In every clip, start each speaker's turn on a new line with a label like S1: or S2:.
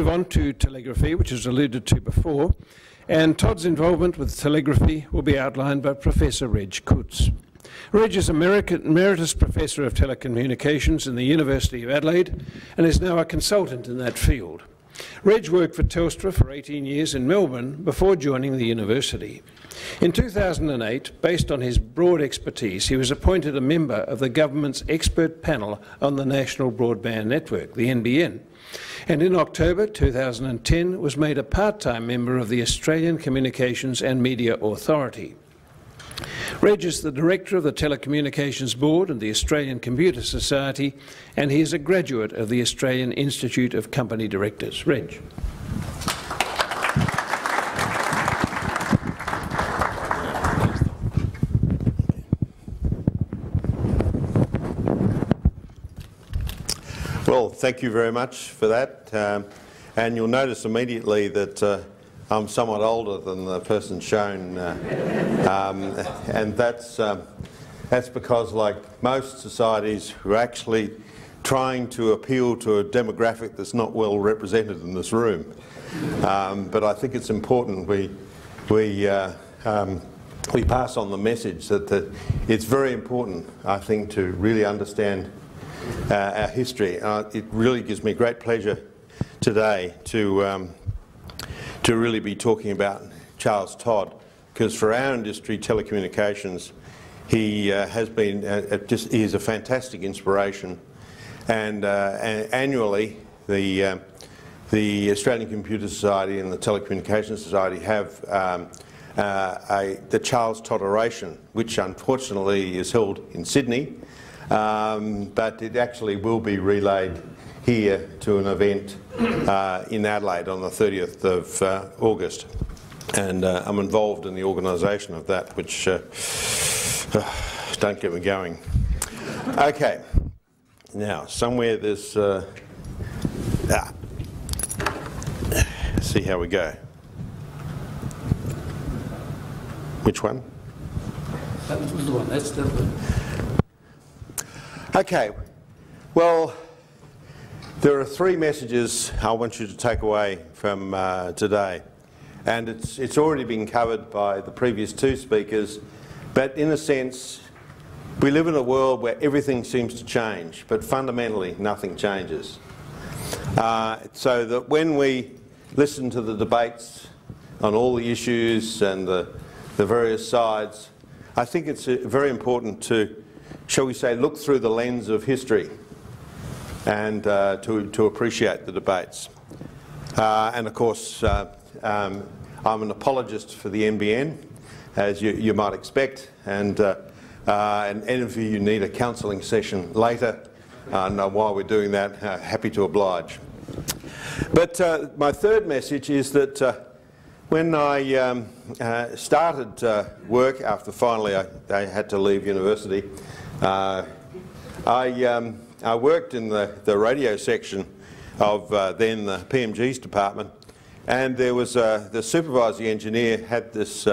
S1: move on to telegraphy, which was alluded to before, and Todd's involvement with telegraphy will be outlined by Professor Reg Coutts. Reg is Emeritus Professor of Telecommunications in the University of Adelaide and is now a consultant in that field. Reg worked for Telstra for 18 years in Melbourne before joining the university. In 2008, based on his broad expertise, he was appointed a member of the government's expert panel on the National Broadband Network, the NBN, and in October 2010 was made a part-time member of the Australian Communications and Media Authority. Reg is the Director of the Telecommunications Board and the Australian Computer Society, and he is a graduate of the Australian Institute of Company Directors. Reg.
S2: Well, thank you very much for that. And you'll notice immediately that I'm somewhat older than the person shown, and that's because, like most societies, we're actually trying to appeal to a demographic that's not well represented in this room. But I think it's important we pass on the message that it's very important, I think, to really understand our history. It really gives me great pleasure today to really be talking about Charles Todd, because for our industry, telecommunications, he has been he is a fantastic inspiration. And annually, the Australian Computer Society and the Telecommunications Society have the Charles Todd Oration, which unfortunately is held in Sydney, but it actually will be relayed here to an event in Adelaide on the 30th of August. And I'm involved in the organisation of that, which don't get me going. Okay, now somewhere there's... see how we go. Which one?
S3: That was the one, that's the one.
S2: Okay, well, there are three messages I want you to take away from today, and it's already been covered by the previous two speakers, but in a sense we live in a world where everything seems to change, but fundamentally nothing changes. So that when we listen to the debates on all the issues and the various sides, I think it's very important to, shall we say, look through the lens of history and to appreciate the debates. And of course, I'm an apologist for the NBN, as you might expect, and any of you need a counselling session later, and while we're doing that, happy to oblige. But my third message is that when I started work after finally I had to leave university, I worked in the radio section of then the PMG's department, and there was the supervising engineer had this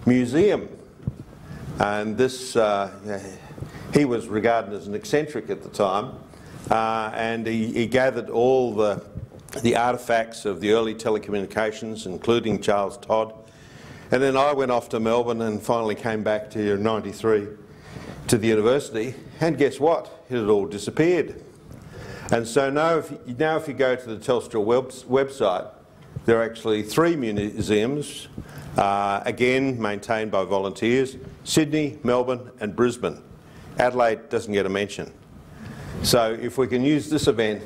S2: museum, and this he was regarded as an eccentric at the time, and he gathered all the artefacts of the early telecommunications, including Charles Todd. And then I went off to Melbourne and finally came back to '93 to the university, and guess what? It had all disappeared. And so now if you go to the Telstra website, there are actually three museums, again maintained by volunteers: Sydney, Melbourne and Brisbane. Adelaide doesn't get a mention. So if we can use this event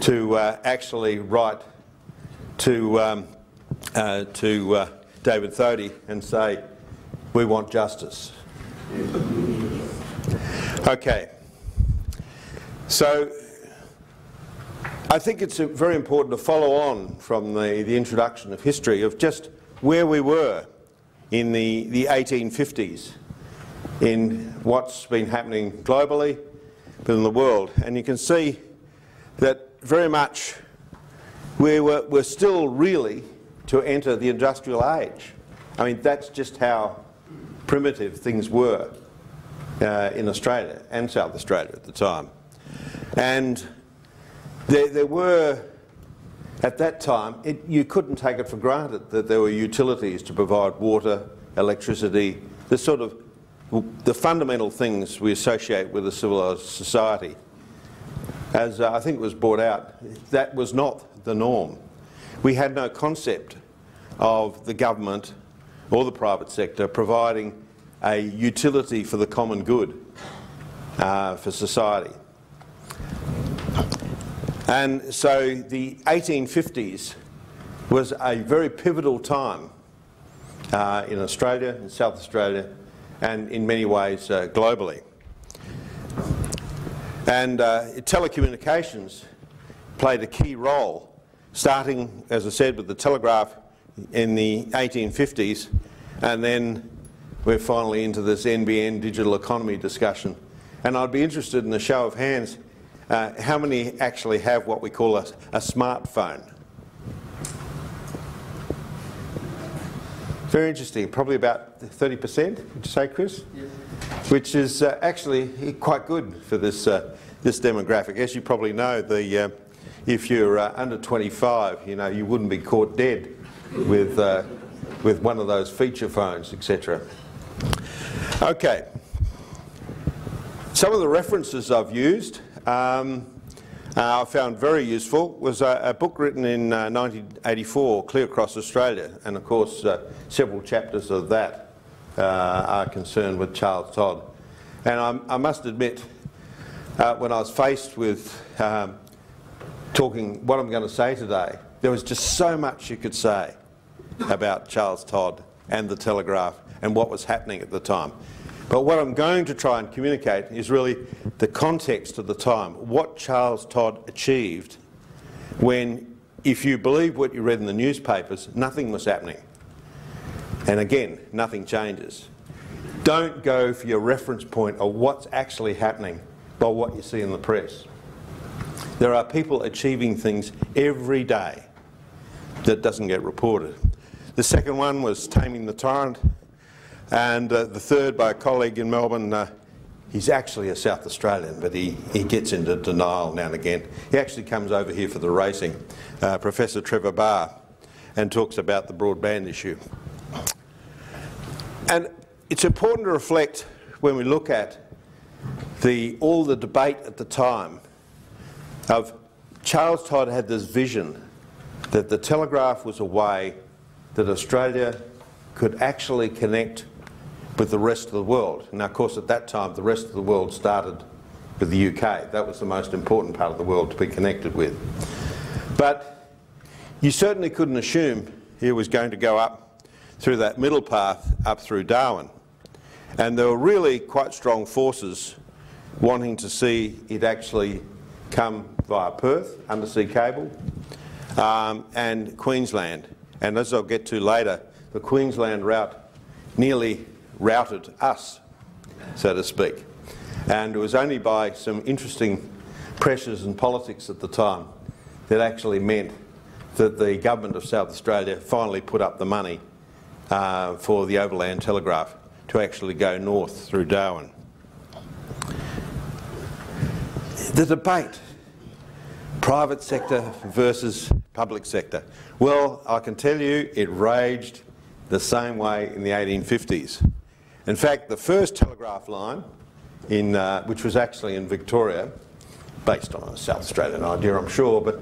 S2: to actually write to David Thodey and say, we want justice. Okay, so I think it's very important to follow on from the introduction of history of just where we were in the 1850s, in what's been happening globally, but in the world. And you can see that very much we're still really to enter the industrial age. I mean, that's just how primitive things were in Australia and South Australia at the time. And there were at that time, you couldn't take it for granted that there were utilities to provide water, electricity, the fundamental things we associate with a civilised society. As I think was brought out, that was not the norm. We had no concept of the government or the private sector providing a utility for the common good for society. And so the 1850s was a very pivotal time in Australia, in South Australia, and in many ways globally. And telecommunications played a key role, starting, as I said, with the telegraph in the 1850s, and then we're finally into this NBN digital economy discussion. And I'd be interested in a show of hands, how many actually have what we call a smartphone? Very interesting, probably about 30%, would you say, Chris?
S3: Yes.
S2: Which is actually quite good for this, this demographic. As you probably know, if you're under 25, you know, you wouldn't be caught dead with one of those feature phones, etc. Okay. Some of the references I've used I found very useful was a book written in 1984, Clear Across Australia, and of course several chapters of that are concerned with Charles Todd. And I must admit, when I was faced with talking what I'm going to say today, there was just so much you could say about Charles Todd and the Telegraph and what was happening at the time. But what I'm going to try and communicate is really the context of the time, what Charles Todd achieved when, if you believe what you read in the newspapers, nothing was happening. And again, nothing changes. Don't go for your reference point of what's actually happening by what you see in the press. There are people achieving things every day that doesn't get reported. The second one was Taming the Tyrant. And the third, by a colleague in Melbourne, he's actually a South Australian, but he gets into denial now and again. He actually comes over here for the racing, Professor Trevor Barr, and talks about the broadband issue. And it's important to reflect when we look at all the debate at the time of Charles Todd had this vision that the telegraph was a way that Australia could actually connect with the rest of the world. Now, of course, at that time, the rest of the world started with the UK. That was the most important part of the world to be connected with. But you certainly couldn't assume he was going to go up through that middle path up through Darwin. And there were really quite strong forces wanting to see it actually come via Perth, undersea cable, and Queensland. And as I'll get to later, the Queensland route nearly routed us, so to speak. And it was only by some interesting pressures and politics at the time that actually meant that the government of South Australia finally put up the money for the overland telegraph to actually go north through Darwin. The debate, private sector versus public sector. Well, I can tell you it raged the same way in the 1850s. In fact, the first telegraph line, which was actually in Victoria, based on a South Australian idea, I'm sure, but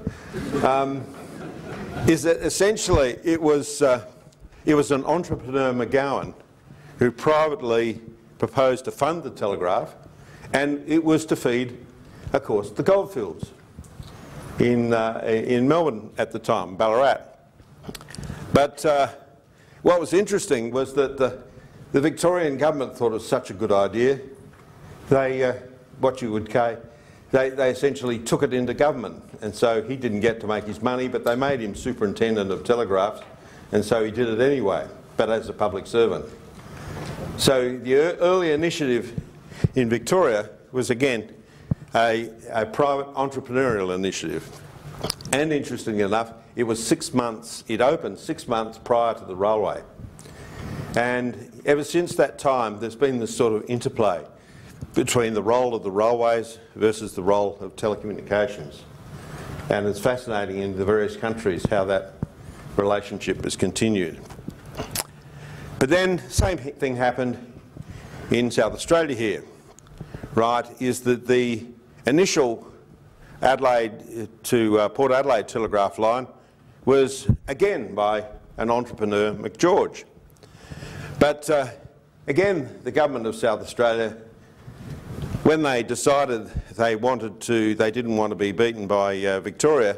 S2: is that essentially it was an entrepreneur, McGowan, who privately proposed to fund the telegraph, and it was to feed, of course, the goldfields in Melbourne at the time, Ballarat. But what was interesting was that the Victorian government thought it was such a good idea. They, what you would say, they essentially took it into government, and so he didn't get to make his money, but they made him superintendent of telegraphs, and so he did it anyway, but as a public servant. So the early initiative in Victoria was again a private entrepreneurial initiative. And interestingly enough, it was 6 months, it opened 6 months prior to the railway. And ever since that time, there's been this sort of interplay between the role of the railways versus the role of telecommunications. And it's fascinating in the various countries how that relationship has continued. But then, same thing happened in South Australia here, right, is that the initial Adelaide to Port Adelaide telegraph line was again by an entrepreneur, McGeorge. But again, the government of South Australia, when they decided they didn't want to be beaten by Victoria,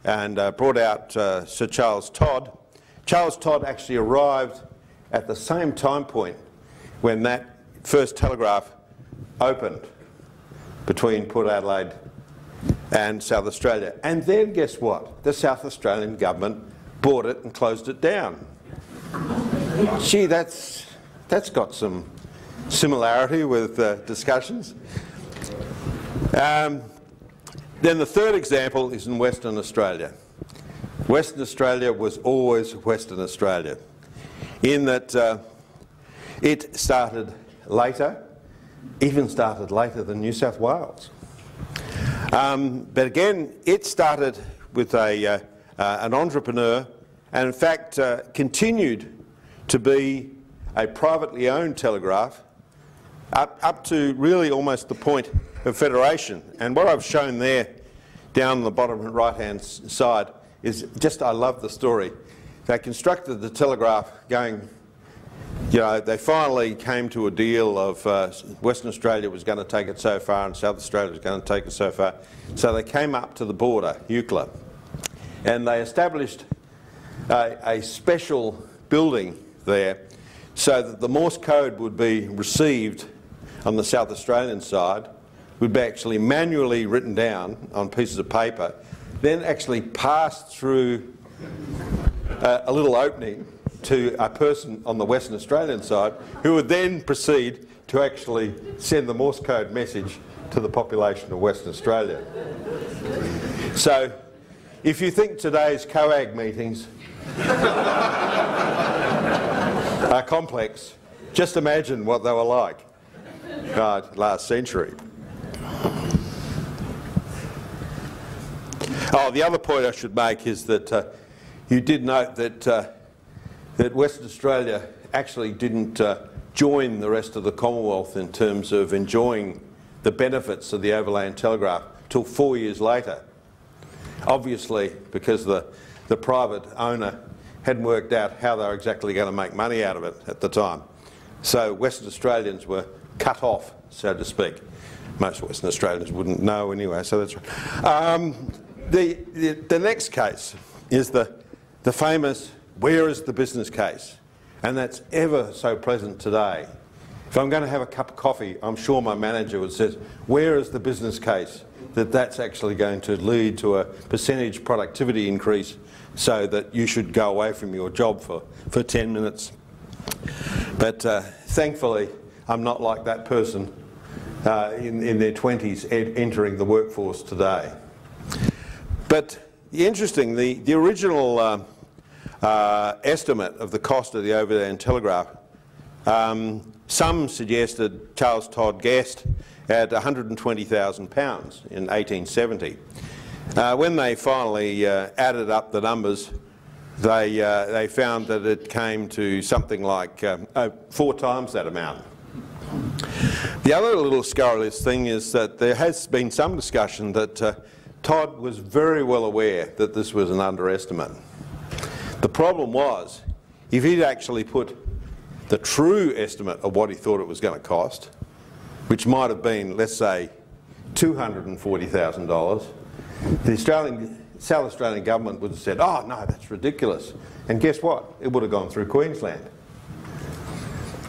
S2: and brought out Sir Charles Todd. Charles Todd actually arrived at the same time point when that first telegraph opened between Port Adelaide and South Australia. And then guess what? The South Australian government bought it and closed it down. Gee, that's got some similarity with discussions. Then the third example is in Western Australia. Western Australia was always Western Australia, in that it started later, even started later than New South Wales. But again, it started with an entrepreneur, and in fact continued to be a privately owned telegraph up to really almost the point of federation. And what I've shown there down the bottom right-hand side is just, I love the story. They constructed the telegraph going, you know, they finally came to a deal of Western Australia was going to take it so far and South Australia was going to take it so far. So they came up to the border, Eucla, and they established a special building there so that the Morse code would be received on the South Australian side, would be actually manually written down on pieces of paper, then actually passed through a little opening to a person on the Western Australian side, who would then proceed to actually send the Morse code message to the population of Western Australia. So if you think today's COAG meetings are complex, just imagine what they were like last century. Oh, the other point I should make is that you did note that that Western Australia actually didn't join the rest of the Commonwealth in terms of enjoying the benefits of the overland telegraph till 4 years later. Obviously, because the private owner hadn't worked out how they were exactly going to make money out of it at the time. So Western Australians were cut off, so to speak. Most Western Australians wouldn't know anyway, so that's right. The next case is the famous where is the business case? And that's ever so present today. If I'm going to have a cup of coffee, I'm sure my manager would say, where is the business case that that's actually going to lead to a percentage productivity increase so that you should go away from your job for 10 minutes. But thankfully, I'm not like that person in their 20s entering the workforce today. But interesting, the original estimate of the cost of the overland telegraph, some suggested, Charles Todd guessed, at £120,000 in 1870. When they finally added up the numbers, they found that it came to something like 4 times that amount. The other little scurrilous thing is that there has been some discussion that Todd was very well aware that this was an underestimate. The problem was, if he'd actually put the true estimate of what he thought it was going to cost, which might have been, let's say, $240,000, the South Australian government would have said, oh no, that's ridiculous. And guess what? It would have gone through Queensland.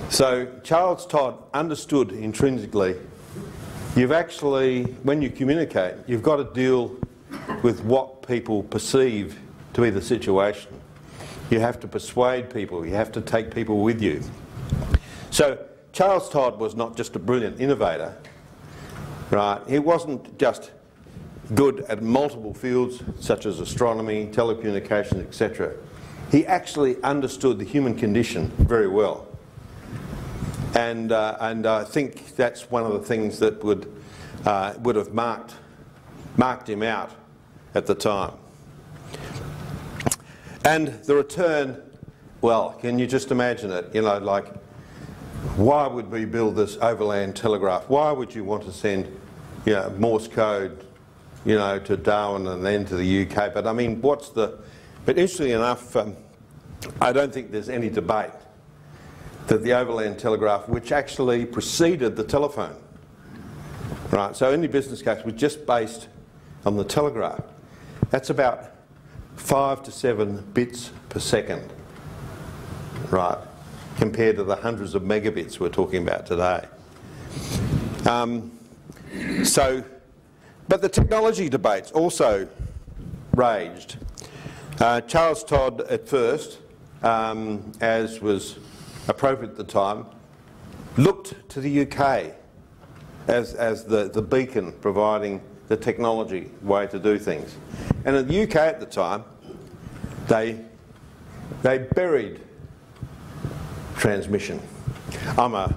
S2: So Charles Todd understood intrinsically, you've actually, when you communicate, you've got to deal with what people perceive to be the situation. You have to persuade people, you have to take people with you. So Charles Todd was not just a brilliant innovator, right? He wasn't just good at multiple fields such as astronomy, telecommunications, etc. He actually understood the human condition very well. And I think that's one of the things that would have marked him out at the time. And the return, well, can you just imagine it? You know, like, why would we build this overland telegraph? Why would you want to send, you know, Morse code, you know, to Darwin and then to the UK? But I mean, but interestingly enough, I don't think there's any debate that the overland telegraph, which actually preceded the telephone, right? So any business case was just based on the telegraph. That's about 5 to 7 bits per second, right? Compared to the hundreds of megabits we're talking about today. But the technology debates also raged. Charles Todd at first, as was appropriate at the time, looked to the UK as the beacon providing the technology way to do things. And in the UK at the time, they buried transmission. I'm a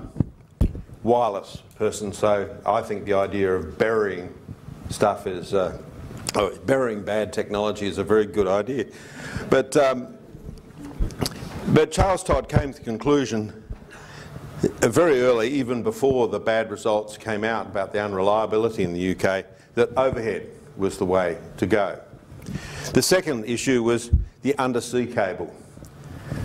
S2: wireless person, so I think the idea of burying stuff is, burying bad technology is a very good idea. But Charles Todd came to the conclusion very early, even before the bad results came out about the unreliability in the UK, that overhead was the way to go. The second issue was the undersea cable,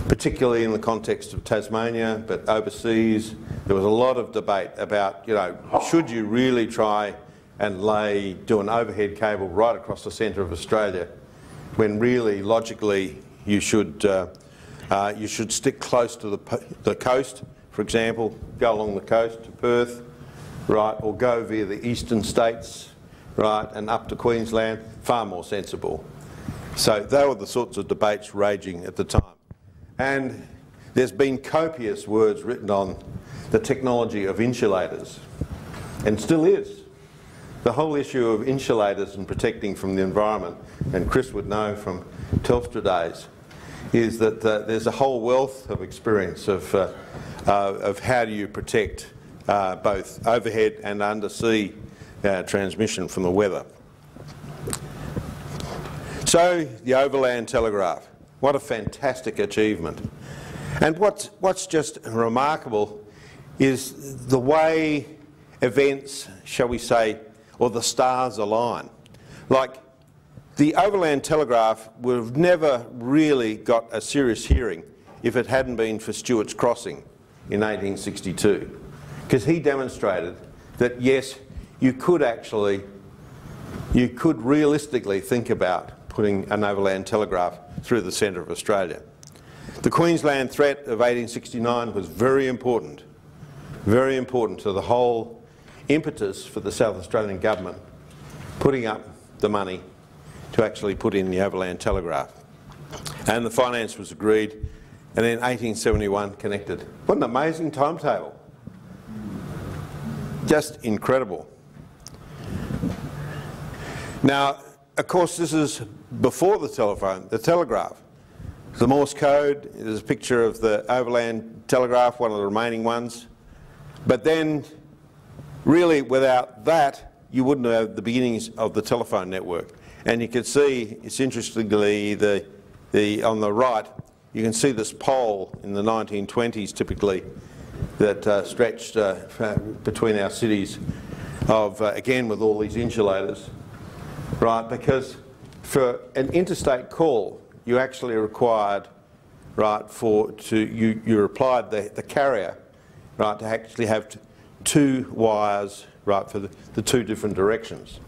S2: particularly in the context of Tasmania, but overseas there was a lot of debate about, you know, should you really try and do an overhead cable right across the centre of Australia, when really, logically, you should stick close to the coast, for example, go along the coast to Perth, right, or go via the eastern states, right, and up to Queensland, far more sensible. So they were the sorts of debates raging at the time. And there's been copious words written on the technology of insulators, and still is. The whole issue of insulators and protecting from the environment, and Chris would know from Telstra days, is that there's a whole wealth of experience of how do you protect both overhead and undersea transmission from the weather. So the overland telegraph, what a fantastic achievement. And what's just remarkable is the way events, shall we say, or the stars align. Like, the overland telegraph would have never really got a serious hearing if it hadn't been for Stuart's crossing in 1862, because he demonstrated that yes, you could realistically think about putting an overland telegraph through the centre of Australia. The Queensland threat of 1869 was very important to the whole impetus for the South Australian government putting up the money to actually put in the overland telegraph. And the finance was agreed, and then 1871 connected. What an amazing timetable. Just incredible. Now, of course, this is before the telephone, the telegraph. The Morse code is a picture of the overland telegraph, one of the remaining ones. But then, really, without that, you wouldn't have the beginnings of the telephone network. And you can see, it's interestingly, on the right, you can see this pole in the 1920s typically that stretched between our cities again with all these insulators, right? Because for an interstate call, you actually required, right, you applied the carrier, right, to actually have two wires, right, for the two different directions.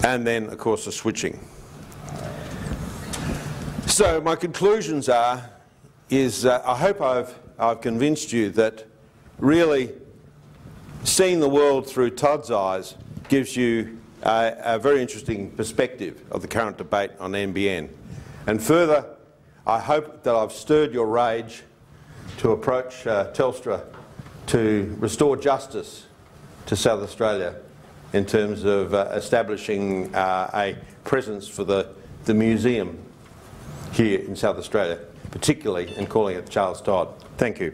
S2: And then, of course, the switching. So my conclusions I hope I've convinced you that really seeing the world through Todd's eyes gives you a very interesting perspective of the current debate on NBN. And further, I hope that I've stirred your rage to approach Telstra to restore justice to South Australia in terms of establishing a presence for the museum here in South Australia, particularly in calling it Charles Todd. Thank you.